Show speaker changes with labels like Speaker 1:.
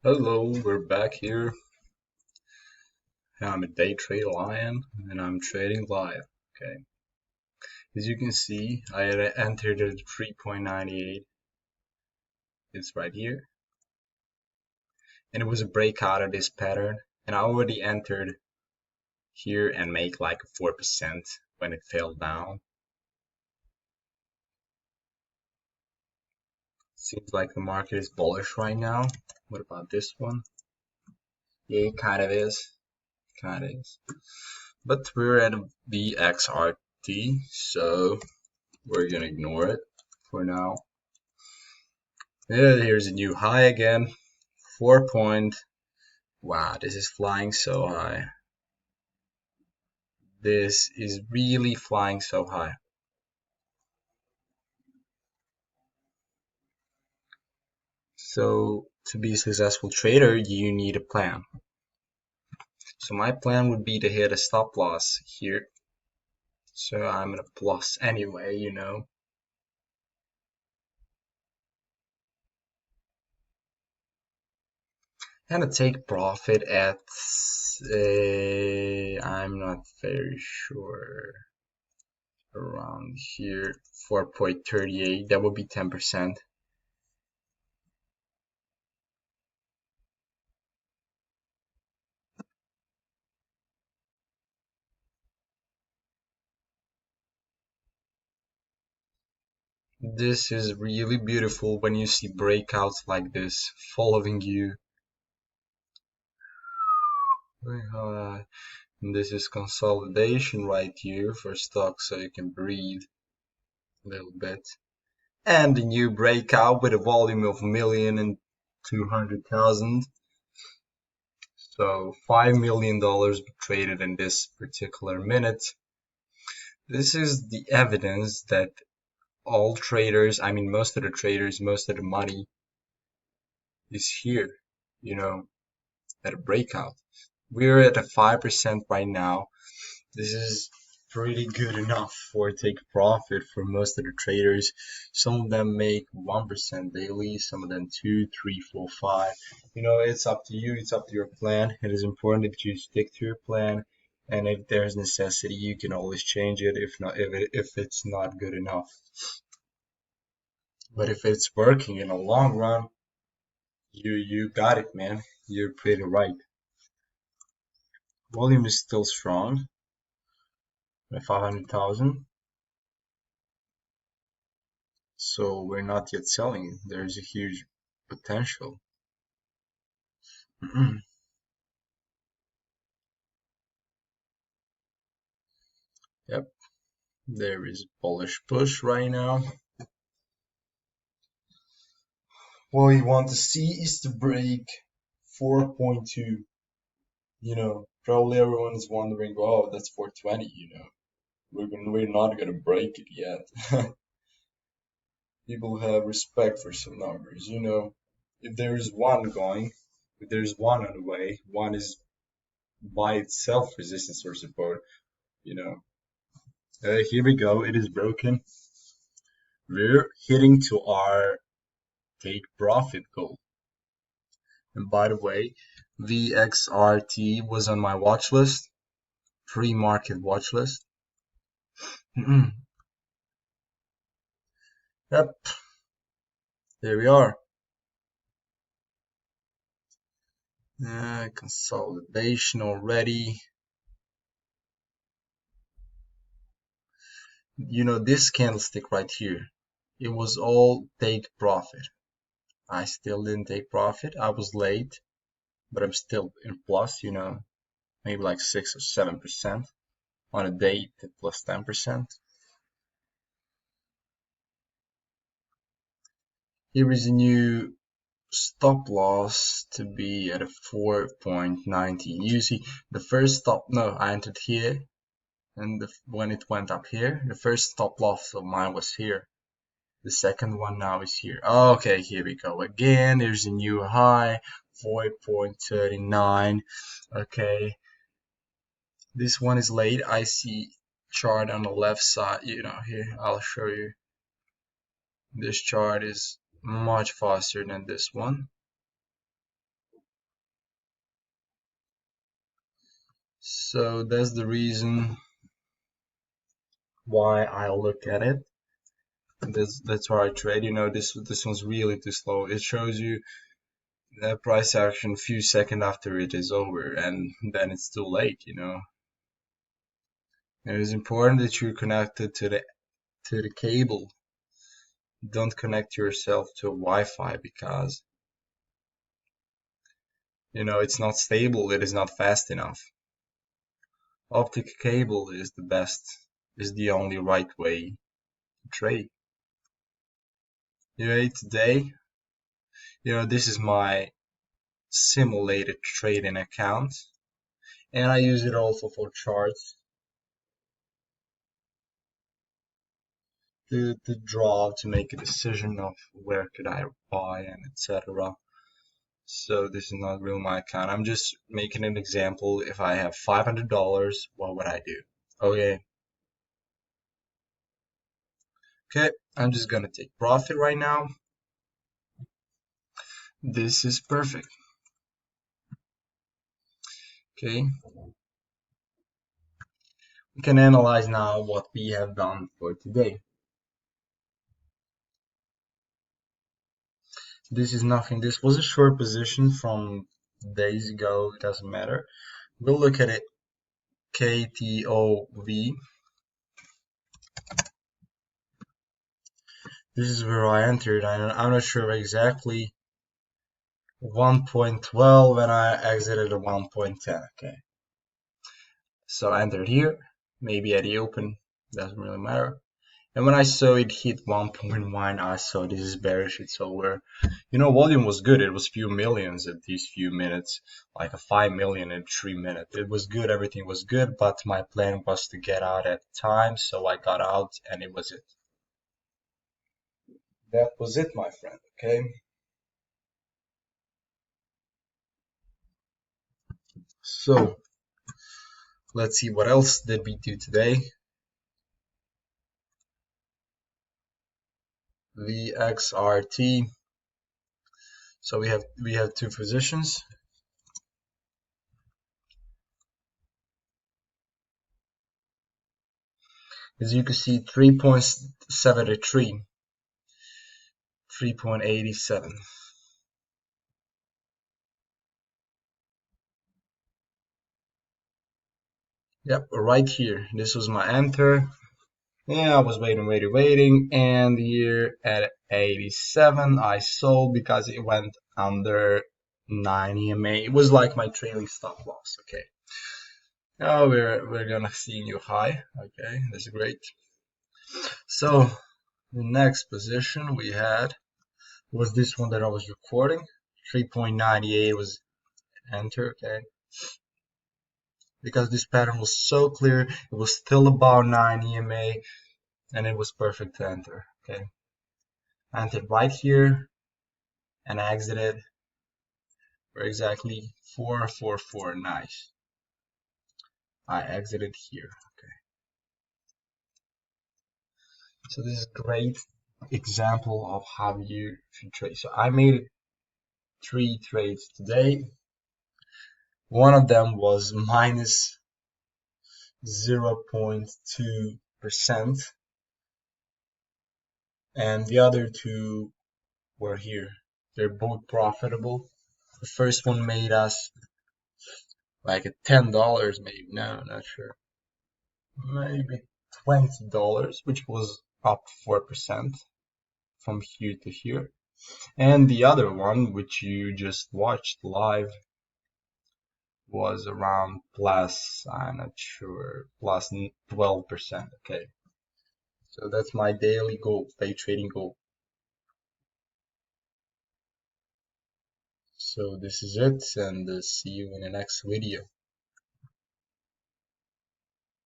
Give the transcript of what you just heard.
Speaker 1: Hello, we're back here. I'm a day trade lion and I'm trading live. Okay, as you can see, I had entered at 3.98. It's right here, and it was a breakout of this pattern. And I already entered here and make like 4% when it fell down. Seems like the market is bullish right now. What about this one? Yeah, it kind of is. Kind of is. But we're at the XRT, so we're gonna ignore it for now. Yeah, here's a new high again. 4 point. Wow, this is flying so high. This is really flying so high. So to be a successful trader, you need a plan. So my plan would be to hit a stop loss here. So I'm in a plus anyway, you know. And to take profit at, I'm not very sure, around here, 4.38, that would be 10%. This is really beautiful when you see breakouts like this following you. And this is consolidation right here for stocks, so you can breathe a little bit. And a new breakout with a volume of 1,200,000. So $5 million traded in this particular minute. This is the evidence that all traders, I mean most of the traders, most of the money is here, you know, at a breakout. We're at a 5% right now. This is pretty good enough for take profit for most of the traders. Some of them make 1% daily, some of them 2, 3, 4, 5. You know, it's up to you, it's up to your plan. It is important that you stick to your plan. And if there's necessity, you can always change it if it's not good enough. But if it's working in the long run, you got it, man. You're pretty right. Volume is still strong at 500,000. So we're not yet selling. There's a huge potential. Yep, there is bullish push right now. What we want to see is to break 4.2. You know, probably everyone is wondering, oh, that's 420, you know. We're not gonna break it yet. People have respect for some numbers, you know. If there's one going, if there's one on the way, one is by itself resistance or support, you know. Here we go, it is broken. We're hitting to our take profit goal. And by the way, VXRT was on my watch list, pre-market watch list. Yep, there we are. Consolidation already. You know, this candlestick right here, it was all take profit. I still didn't take profit. I was late, but I'm still in plus, you know, maybe like 6 or 7% on a day at plus 10%. Here is a new stop loss to be at a 4.90. You see, the first stop, no, I entered here, and when it went up here, the first stop loss of mine was here. The second one now is here. Okay, here we go again. There's a new high, 4.39. Okay, this one is late. I see chart on the left side. You know, here I'll show you. This chart is much faster than this one. So that's the reason why I look at it. That's why I trade. This one's really too slow. It shows you the price action a few seconds after it is over, and then it's too late. It is important that you're connected to the cable. Don't connect yourself to Wi-Fi because it's not stable. It is not fast enough. Optic cable is the best, is the only right way to trade. Today, this is my simulated trading account, and I use it also for charts to draw to make a decision of where could I buy and etc. So this is not really my account. I'm just making an example. If I have $500, what would I do? Okay, I'm just gonna take profit right now. This is perfect. Okay, we can analyze now what we have done for today. This is nothing. This was a short position from days ago. It doesn't matter. We'll look at it. KTOV. This is where I entered. I'm not sure exactly. 1.12 and I exited at 1.10. Okay. So I entered here. Maybe at the open. Doesn't really matter. And when I saw it hit 1.1, I saw this is bearish, it's over. Volume was good. It was few millions at these few minutes, like a 5 million in 3 minutes. It was good, everything was good, but my plan was to get out at the time, so I got out and it was it. That was it, my friend, okay? So, let's see what else did we do today. VXRT. So we have two positions. As you can see, 3.73, 3.87. Yep, right here. This was my enter. Yeah, I was waiting, and here at 87, I sold because it went under 9 EMA. It was like my trailing stop loss. Okay. Now we're gonna see new high. Okay, that's great. So the next position we had was this one that I was recording. 3.98 was enter. Okay. Because this pattern was so clear, it was still about 9 EMA, and it was perfect to enter. Okay, I entered right here and I exited for exactly 444. Nice. I exited here. Okay, so this is a great example of how you should trade. So I made 3 trades today. One of them was minus 0.2%, and the other two were here. They're both profitable. The first one made us like a $10, maybe. No, not sure. Maybe $20, which was up 4% from here to here. And the other one, which you just watched live, was around plus, I'm not sure, plus 12%. Okay. So that's my daily goal, day trading goal. So this is it, and see you in the next video.